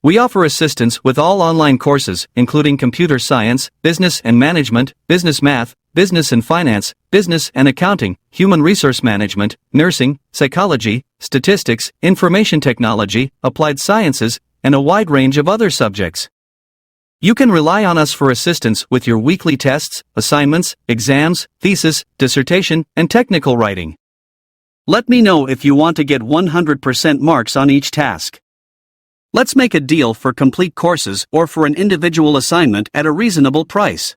We offer assistance with all online courses, including computer science, business and management, business math, business and finance, business and accounting, human resource management, nursing, psychology, statistics, information technology, applied sciences, and a wide range of other subjects. You can rely on us for assistance with your weekly tests, assignments, exams, thesis, dissertation, and technical writing. Let me know if you want to get 100% marks on each task. Let's make a deal for complete courses or for an individual assignment at a reasonable price.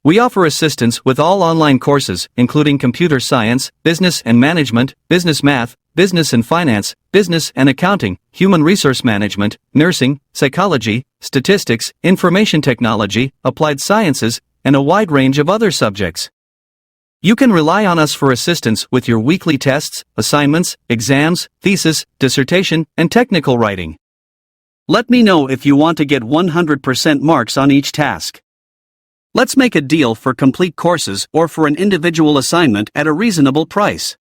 We offer assistance with all online courses, including computer science, business and management, business math, business and finance, business and accounting, human resource management, nursing, psychology, statistics, information technology, applied sciences, and a wide range of other subjects. You can rely on us for assistance with your weekly tests, assignments, exams, thesis, dissertation, and technical writing. Let me know if you want to get 100% marks on each task. Let's make a deal for complete courses or for an individual assignment at a reasonable price.